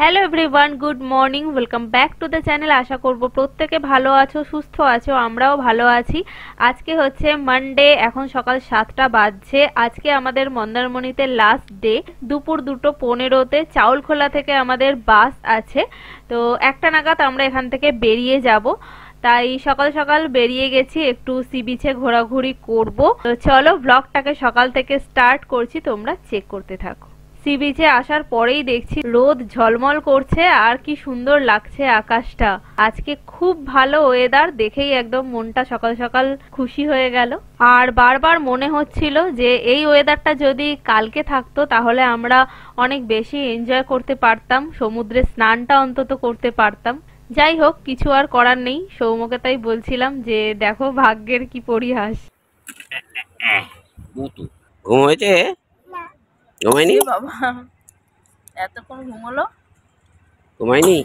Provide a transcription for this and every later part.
Hello everyone, good morning, welcome back to the channel. আশা করব প্রত্যেকে ভালো আছো, সুস্থ আছো, আমরাও ভালো আছি। আজকে হচ্ছে মানডে, এখন সকাল 7টা বাজছে। আজকে আমাদের মন্দারমণিতে লাস্ট ডে। দুপুর 2:15-তে চাউলখোলা থেকে আমাদের বাস আছে, তো 1টা নাগাদ আমরা এখান থেকে বেরিয়ে যাব। তাই সকাল সকাল বেরিয়ে গেছি, একটু সি বিচে ঘোরাঘুরি করব। তো চলো ব্লগটাকে সকাল থেকে স্টার্ট করছি, তোমরা চেক করতে থাকো। সি বিচে আসার পরেই দেখছি রোদ ঝলমল করছে, আর কি সুন্দর লাগছে আকাশটা। আজকে খুব ভালো ওয়েদার, দেখেই একদম মনটা সকাল সকাল খুশি হয়ে গেল। আর বারবার মনে হচ্ছিল যে এই ওয়েদারটা যদি কালকে থাকতো তাহলে আমরা অনেক বেশি এনজয় করতে পারতাম, সমুদ্রে স্নানটা অন্তত করতে পারতাম। যাই হোক, কিছু আর করার নেই। সৌমকে তাই বলছিলাম যে দেখো ভাগ্যের কি পরিহাস। ঘুম হয়েছে? ঘুমাইনি বাবা, এতক্ষণ ঘুমোলো? ঘুমাইনি।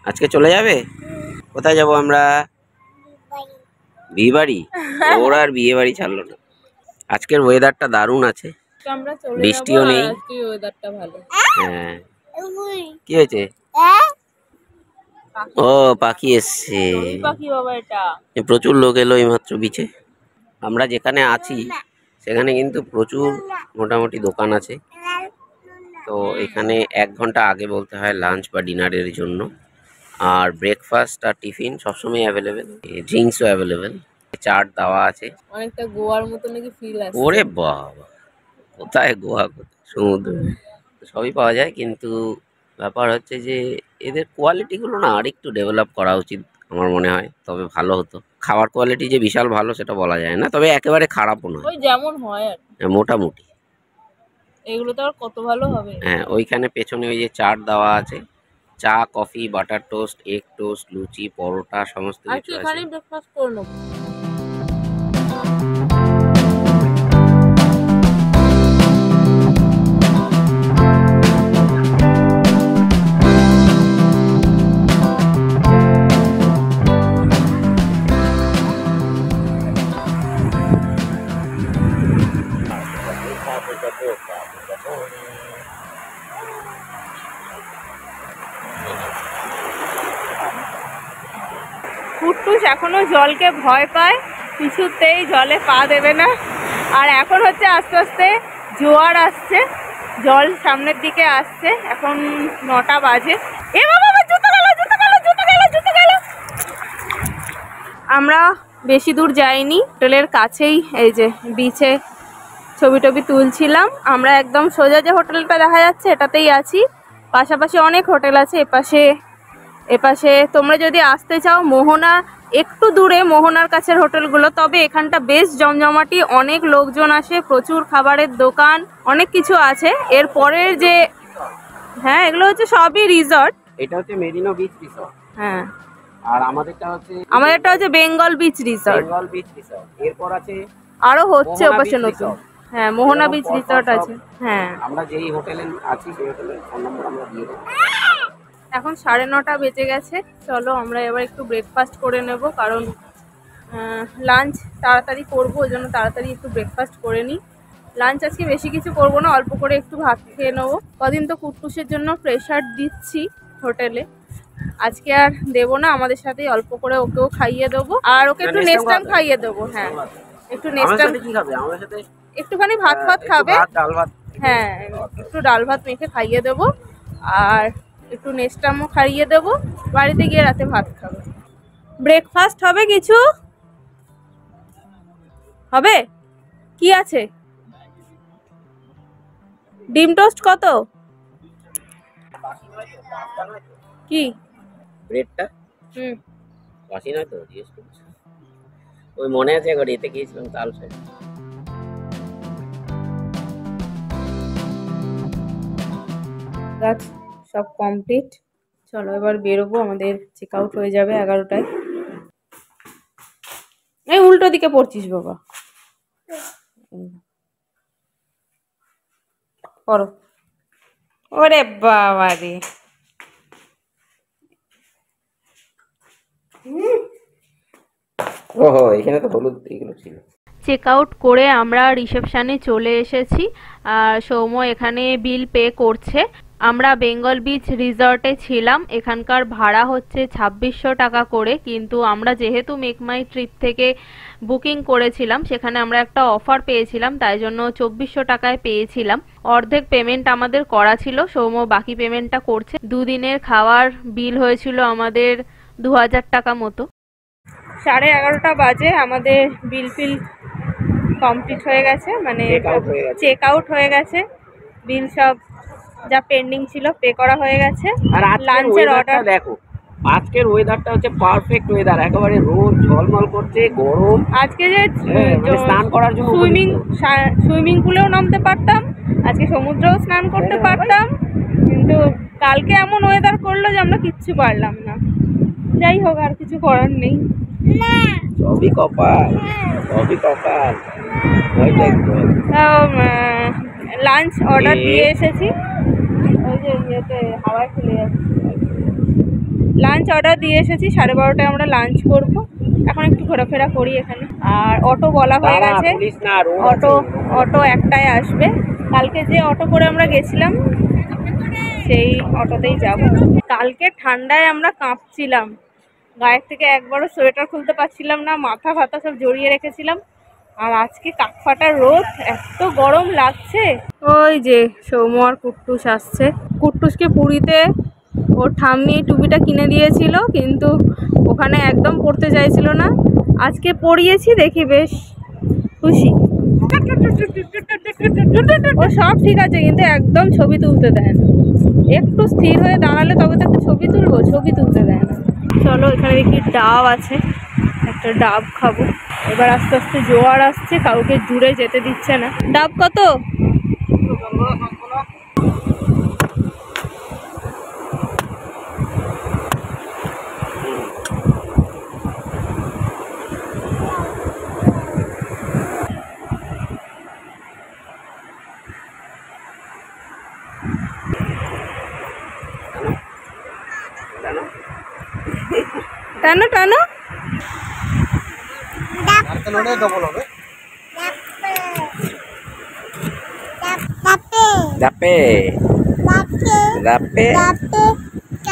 আজকে চলে যাবে? কোথায় যাব আমরা? বিয়ে বাড়ি? ওরা আর বিয়ে বাড়ি ছাড়লো না। আজকের ওয়েদারটা দারুণ আছে, আমরা চলে বৃষ্টিও নেই। আজকে ওয়েদারটা ভালো। হ্যাঁ, কি হয়েছে? ও পাখি এসছে। পাখি বাবা, এটা প্রচুর লোক এলো এইমাত্র বিচে। আমরা যেখানে আছি সেখানে কিন্তু প্রচুর মোটামুটি দোকান আছে। তো এখানে 1 ঘন্টা আগে বলতে হয় লাঞ্চ বা ডিনারের জন্য। আর ব্রেকফাস্ট আর টিফিন সবসময় অ্যাভেলেবেল, ড্রিঙ্কসও অ্যাভেলেবেল, চাট দেওয়া আছে। অনেকটা গোয়ার মতো নাকি ফিল আসছে। ওরে বাবা, কোথায় গোয়া, কোথায় সমুদ্র, সবই পাওয়া যায়। কিন্তু ব্যাপার হচ্ছে যে এদের কোয়ালিটিগুলো না আরেকটু ডেভেলপ করা উচিত আমার মনে হয়, তবে ভালো হতো। খাবার কোয়ালিটি যে বিশাল ভালো সেটা বলা যায় না, তবে একেবারে খারাপও নয়, ওই যেমন হয় আর মোটামুটি। এগুলো তো আর কত ভালো হবে। হ্যাঁ, ওইখানে পেছনে ওই যে চাট দেওয়া আছে, চা, coffee, butter toast, egg toast, লুচি, পরোটা, সমস্ত আর কি কিছু আছে। এখানেই ব্রেকফাস্ট করে নেবো। কুট্টুস এখনো জলকে ভয় পায়, কিছুতেই জলে পা দেবে না। আর এখন হচ্ছে আস্তে আস্তে জোয়ার আসছে, জল সামনের দিকে আসছে। এখন 9টা বাজে। এ বাবা, আমার জুতো গেল, জুতো গেল, জুতো গেল, জুতো গেল। আমরা বেশি দূর যাইনি, হোটেলের কাছেই এই যে বিচে ছবি টবি তুলছিলাম। আমরা একদম সোজা যে হোটেলটা দেখা যাচ্ছে এটাতেই আছি। পাশাপাশি অনেক হোটেল আছে এপাশে তোমরা যদি আসতে চাও, মোহনা একটু দূরে, মোহনার কাছের হোটেলগুলো। তবে এখানটা বেশ জমজমাটি, অনেক লোকজন আসে, প্রচুর খাবারের দোকান, অনেক কিছু আছে। এরপরের যে, হ্যাঁ এগুলো হচ্ছে সবই রিসর্ট। এটা হচ্ছে মেরিনো বিচ রিসর্ট, হ্যাঁ, আর আমাদেরটা হচ্ছে Bengal beach resort. Bengal beach resort. এরপর আছে আরো হচ্ছে মোহনা ওপাশে বিচ নতুন। রিসর্ট। হ্যাঁ, মোহনা এরকম বিচ পরপর রিসর্ট সব। আছে। হ্যাঁ, আমরা যেই হোটেলে আছি সেই হোটেলের ফোন নম্বর আমরা দিয়ে দেবো। এখন 9:30 বেজে গেছে। চলো আমরা এবার একটু ব্রেকফাস্ট করে নেব, কারণ লাঞ্চ তাড়াতাড়ি করবো, ওই জন্য তাড়াতাড়ি একটু ব্রেকফাস্ট করে নিই। লাঞ্চ আজকে বেশি কিছু করবো না, অল্প করে একটু ভাত খেয়ে নেবো। কদিন তো কুট্টুসের জন্য প্রেশার দিচ্ছি হোটেলে, আজকে আর দেবো না, আমাদের সাথেই অল্প করে ওকেও খাইয়ে দেবো, আর ওকে একটু নেস্টাম খাইয়ে দেবো। হ্যাঁ, একটু নেস্টাম, কি খাবে আমাদের সাথে? একটুখানি ভাত খাবে। ডাল ভাত। হ্যাঁ, একটু ডাল ভাত মেখে খাইয়ে দেবো, আর একটু নেস্টামও খাইয়ে দেবো। বাড়িতে গিয়ে রাতে ভাত খাবে। ব্রেকফাস্ট হবে, কিছু হবে? কি আছে? ডিম টোস্ট কত? কি ব্রেডটা বাসি নয় তো, জিজ্ঞেস করছি। ওই মনে আছে একবার এতে গিয়েছিলাম তালসায়। সব কমপ্লিট। চলো এবার বেরোবো, আমাদের চেক আউট হয়ে যাবে 11টায়। এই উল্টো দিকে পড়ছিস বাবা, করো। ওরে বাবা রে, ওহো, এখানে তো হলুদ এগুলো ছিল। চেক আউট করে আমরা রিসেপশনে চলে এসেছি। আর সৌম্য এখানে বিল পে করছে। আমরা বেঙ্গল বিচ রিসর্টে ছিলাম। এখানকার ভাড়া হচ্ছে 2600 টাকা করে, কিন্তু আমরা যেহেতু মেক মাই ট্রিপ থেকে বুকিং করেছিলাম সেখানে আমরা একটা অফার পেয়েছিলাম, তাই জন্য 2400 টাকায় পেয়েছিলাম। অর্ধেক পেমেন্ট আমাদের করা ছিল, সৌম্য বাকি পেমেন্টটা করছে। দুদিনের খাওয়ার বিল হয়েছিল আমাদের 2000 টাকা মতো। 11:30 বাজে, আমাদের বিল ফিল কমপ্লিট হয়ে গেছে, মানে চেক আউট হয়ে গেছে। বিল সব যা পেন্ডিং ছিল পে করা হয়ে গেছে। আর লাঞ্চের অর্ডার দেখো, আজকের ওয়েদারটা হচ্ছে পারফেক্ট ওয়েদার, একেবারে রোদ ঝলমল করছে, গরম। আজকে যে স্নান করার জন্য সুইমিং পুলেও নামতে পারতাম, আজকে সমুদ্রেও স্নান করতে পারতাম, কিন্তু কালকে এমন ওয়েদার করলো যে আমরা কিচ্ছু পারলাম না। যাই হোক, আর কিছু করার নেই। সবই কপাল, সবই কপাল। লাঞ্চ অর্ডার দিয়ে এসেছি, ওই যে ইয়েতে হাওয়ায় চলে যাচ্ছে। লাঞ্চ অর্ডার দিয়ে এসেছি, 12:30টায় আমরা লাঞ্চ করব। এখন একটু ঘোরাফেরা করি এখানে। আর অটো বলা হয়ে গেছে, অটো একটাই আসবে। কালকে যে অটো করে আমরা গেছিলাম সেই অটোতেই যাব। কালকে ঠান্ডায় আমরা কাঁপছিলাম, গায়ের থেকে একবারও সোয়েটার খুলতে পারছিলাম না, মাথা ফাতা সব জড়িয়ে রেখেছিলাম। আর আজকে কাকফাটা রোদ, এত গরম লাগছে। ওই যে সৌম্য আর কুট্টুস আসছে। কুট্টুসকে পুরীতে ওর ঠাম্মি টুপিটা কিনে দিয়েছিল, কিন্তু ওখানে একদম পরতে চাইছিল না। আজকে পরিয়েছি, দেখি বেশ খুশি। ও সব ঠিক আছে, কিন্তু একদম ছবি তুলতে দেয় না। একটু স্থির হয়ে দাঁড়ালে তবে তো একটু ছবি তুলবো, ছবি তুলতে দেয় না। চলো, এখানে দেখি ডাব আছে, একটা ডাব খাবো। এবার আস্তে আস্তে জোয়ার আসছে, কাউকে দূরে যেতে দিচ্ছে না। ডাব কত? টানো টানো।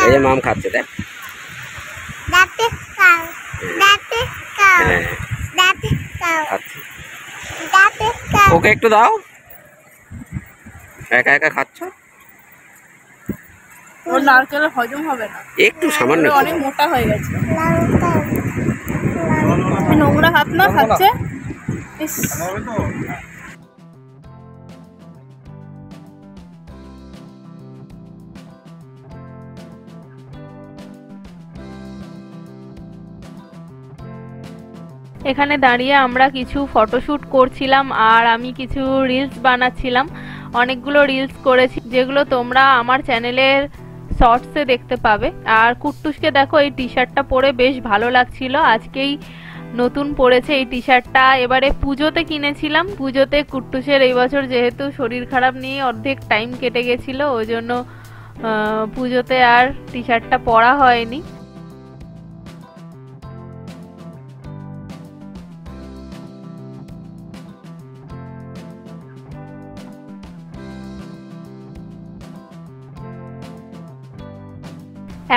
এই যে মাম খাচ্ছে, দেখ। ওকে একটু দাও, একা একা খাচ্ছ। ওর নারকেল হজম হবে না, একটু সামান্য, অনেক মোটা হয়ে গেছে। নোংরা হাত না খাচ্ছে। এখানে দাঁড়িয়ে আমরা কিছু ফটোশুট করছিলাম আর আমি কিছু রিলস বানাচ্ছিলাম। অনেকগুলো রিলস করেছি যেগুলো তোমরা আমার চ্যানেলের শর্টসে দেখতে পাবে। আর কুট্টুসকে দেখো, এই টি শার্টটা পরে বেশ ভালো লাগছিল, আজকেই নতুন পরেছে এই টি শার্টটা। এবারে পুজোতে কিনেছিলাম, পুজোতে কুট্টুসের এই বছর যেহেতু শরীর খারাপ নিয়ে অর্ধেক টাইম কেটে গেছিলো, ওই জন্য পুজোতে আর টি শার্টটা পরা হয়নি।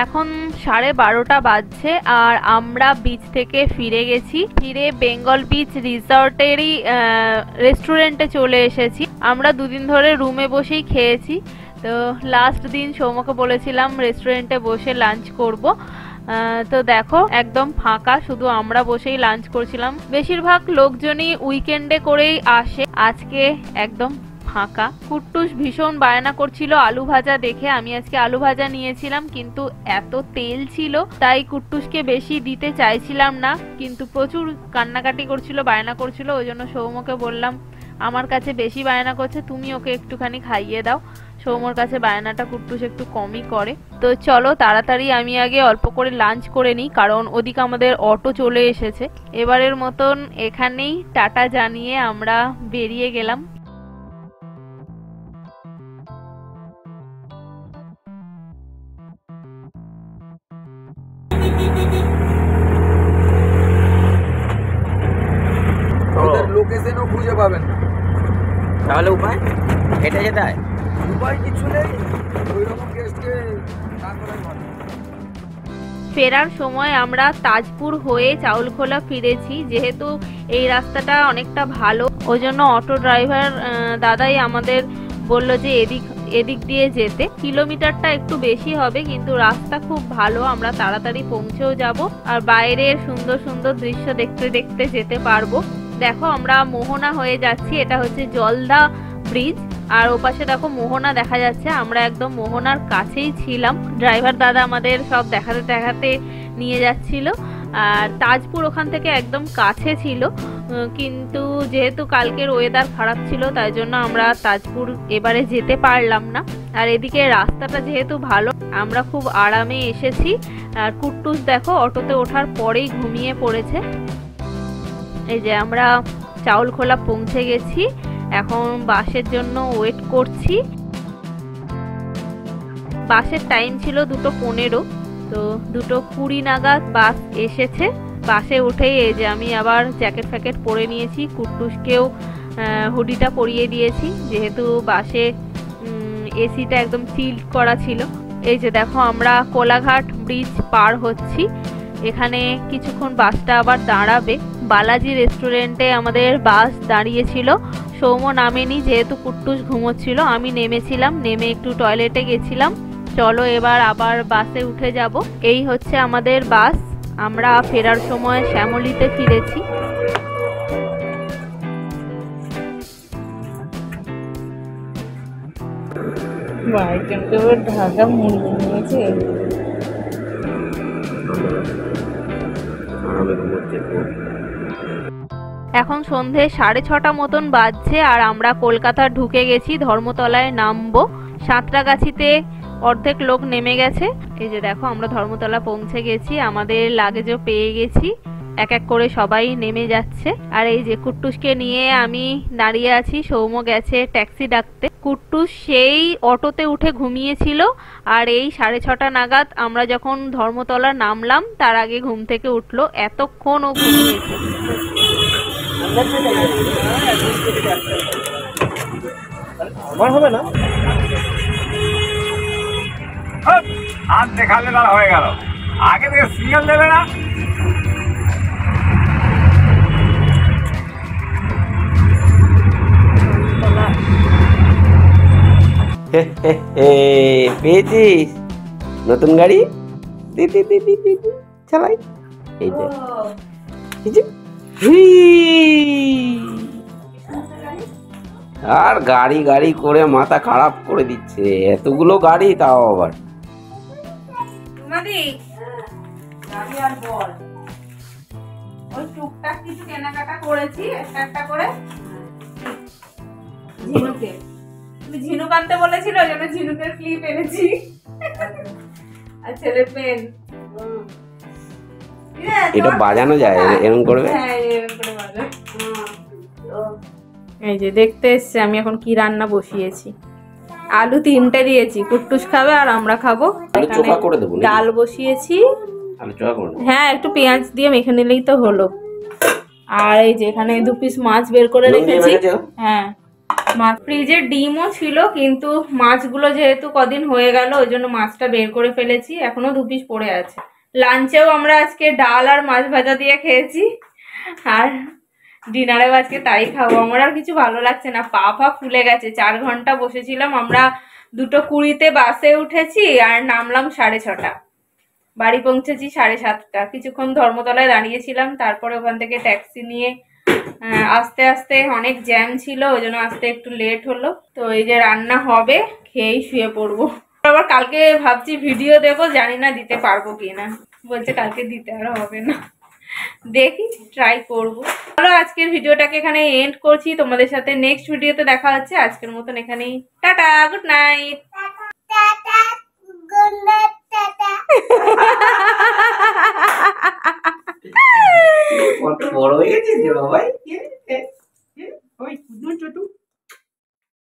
এখন 12:30 বাজছে আর আমরা বিচ থেকে ফিরে গেছি। ফিরে বেঙ্গল বিচ রিসর্টেরই রেস্টুরেন্টে চলে এসেছি। আমরা দুদিন ধরে রুমে বসেই খেয়েছি, তো লাস্ট দিন সৌম্যকে বলেছিলাম রেস্টুরেন্টে বসে লাঞ্চ করব। তো দেখো একদম ফাঁকা, শুধু আমরা বসেই লাঞ্চ করছিলাম। বেশিরভাগ লোকজনই উইকেন্ডে করেই আসে, আজকে একদম ফাঁকা। কুট্টুস ভীষণ বায়না করছিল আলু ভাজা দেখে। আমি আজকে আলু ভাজা নিয়েছিলাম, কিন্তু এত তেল ছিল তাই কুট্টুসকে বেশি দিতে চাইছিলাম না, কিন্তু প্রচুর কান্নাকাটি করছিল, বায়না করছিল। ওই জন্য সৌম্যকে বললাম আমার কাছে বেশি বায়না করছে, তুমি ওকে একটুখানি খাইয়ে দাও। সৌম্যর কাছে বায়নাটা কুট্টুস একটু কমই করে। তো চলো তাড়াতাড়ি আমি আগে অল্প করে লাঞ্চ করে নিই, কারণ ওদিকে আমাদের অটো চলে এসেছে। এবারের মতন এখানেই টাটা জানিয়ে আমরা বেরিয়ে গেলাম। লোকেশনও খুঁজে পাবেন না, তাহলে উপায় হেঁটে যেতে হয়। উপায় কিছু নেই, ওই রকম গেস্টকে না করাই ভালো। ফেরার সময় আমরা তাজপুর হয়ে চাউলখোলা ফিরেছি। যেহেতু এই রাস্তাটা অনেকটা ভালো, ওই জন্য অটো ড্রাইভার দাদাই আমাদের বলল যে এদিক দিয়ে যেতে। কিলোমিটারটা একটু বেশি হবে, কিন্তু রাস্তা খুব ভালো, আমরা তাড়াতাড়ি পৌঁছেও যাব আর বাইরের সুন্দর সুন্দর দৃশ্য দেখতে দেখতে যেতে পারবো। দেখো আমরা মোহনা হয়ে যাচ্ছি, এটা হচ্ছে জলদা ব্রিজ, আর ওপাশে দেখো মোহনা দেখা যাচ্ছে। আমরা একদম মোহনার কাছেই ছিলাম, ড্রাইভার দাদা আমাদের সব দেখাতে দেখাতে নিয়ে যাচ্ছিল। আর তাজপুর ওখান থেকে একদম কাছে ছিল, কিন্তু যেহেতু কালকের ওয়েদার খারাপ ছিল তাই জন্য আমরা তাজপুর এবারে যেতে পারলাম না। আর এদিকে রাস্তাটা যেহেতু ভালো, আমরা খুব আরামে এসেছি। আর কুট্টুস দেখো অটোতে ওঠার পরেই ঘুমিয়ে পড়েছে। এই যে আমরা চাউলখোলা পৌঁছে গেছি, এখন বাসের জন্য ওয়েট করছি। বাসের টাইম ছিল 2:15, তো 2:20 নাগাদ বাস এসেছে। বাসে উঠেই এই যে আমি আবার জ্যাকেট ফ্যাকেট পরে নিয়েছি, কুট্টুসকেও হুডিটা পরিয়ে দিয়েছি, যেহেতু বাসে এসিটা একদম চিল করা ছিল। এই যে দেখো আমরা কোলাঘাট ব্রিজ পার হচ্ছি। এখানে কিছুক্ষণ বাসটা আবার দাঁড়াবে। বালাজি রেস্টুরেন্টে আমাদের বাস দাঁড়িয়েছিল, সৌম্য নামেনি যেহেতু কুট্টুস ঘুমোচ্ছিল। আমি নেমেছিলাম, নেমে একটু টয়লেটে গেছিলাম। চলো এবার আবার বাসে উঠে যাব। এই হচ্ছে আমাদের বাস, আমরা ফেরার সময় শ্যামলীতে ফিরেছি। ঢাকা মুড়ি নিয়েছে। এখন সন্ধে 6:30 মতন বাজছে, আর আমরা কলকাতা ঢুকে গেছি। ধর্মতলায় নামবো। সাঁতরাগাছিতে অর্ধেক লোক নেমে গেছে। এই যে দেখো আমরা ধর্মতলা পৌঁছে গেছি, আমাদের লাগেজও পেয়ে গেছি। এক এক করে সবাই নেমে যাচ্ছে। আর এই যে কুট্টুসকে নিয়ে আমি দাঁড়িয়ে আছি, সৌম্য গেছে ট্যাক্সি ডাকতে। কুট্টুস সেই অটোতে উঠে ঘুমিয়েছিল, আর এই 6:30 নাগাদ আমরা যখন ধর্মতলা নামলাম তার আগে ঘুম থেকে উঠলো। এতক্ষণ ও ঘুমিয়েছে। আমার হবে না, হাত দেখালে তারা হয়ে গেল, আগে থেকে সিগন্যাল দেবে না। পেয়েছিস নতুন গাড়ি? দি দি দি দি দি চালাই। এই যে আর গাড়ি গাড়ি করে মাথা খারাপ করে দিচ্ছে, এতগুলো গাড়ি তাও আবার। ওই টুকটাক কিছু কেনাকাটা করেছি একটা করে। ঝিনুকে তুমি ঝিনুক আনতে বলেছিল, ওই জন্য ঝিনুকের ক্লিপ এনেছি আর ছেলের পেন। এটা বাজানো যায় এরকম করবে? হ্যাঁ এরকম করে বাজানো। এই যে দেখতে এসছে আমি এখন কি রান্না বসিয়েছি। আলু 3টে দিয়েছি, কুট্টুস খাবে আর আমরা খাবো। আলু চোখা করে দেবো। ডাল বসিয়েছি, আলু চোখা করে দেবো। হ্যাঁ একটু পেঁয়াজ দিয়ে মেখে নিলেই তো হলো। আর এই যে এখানে 2 পিস মাছ বের করে রেখেছি। হ্যাঁ মাছ ফ্রিজে ডিমও ছিল, কিন্তু মাছগুলো যেহেতু কদিন হয়ে গেল ওই জন্য মাছটা বের করে ফেলেছি, এখনো 2 পিস পড়ে আছে। লাঞ্চেও আমরা আজকে ডাল আর মাছ ভাজা দিয়ে খেয়েছি, আর ডিনারেও আজকে তাই খাবো। আমার আর কিছু ভালো লাগছে না, পা ফুলে গেছে। 4 ঘন্টা বসেছিলাম আমরা। 2:20 বাসে উঠেছি আর নামলাম 6:30। বাড়ি পৌঁছেছি 7:30। কিছুক্ষণ ধর্মতলায় দাঁড়িয়েছিলাম, তারপরে ওখান থেকে ট্যাক্সি নিয়ে আস্তে আস্তে, অনেক জ্যাম ছিল ওই জন্য আসতে একটু লেট হলো। তো এই যে রান্না হবে, খেয়েই শুয়ে পড়বো। আবার কালকে ভাবছি ভিডিও দেবো, জানি না দিতে পারবো কিনা। বলছে কালকে দিতে আর হবে না, দেখি ট্রাই করবো। চলো আজকের ভিডিওটাকে এখানে এন্ড করছি, তোমাদের সাথে নেক্সট ভিডিওতে দেখা হচ্ছে। আজকের মতন এখানেই টাটা, গুড নাইট। বড় হয়ে গেছিস রে বাবাই।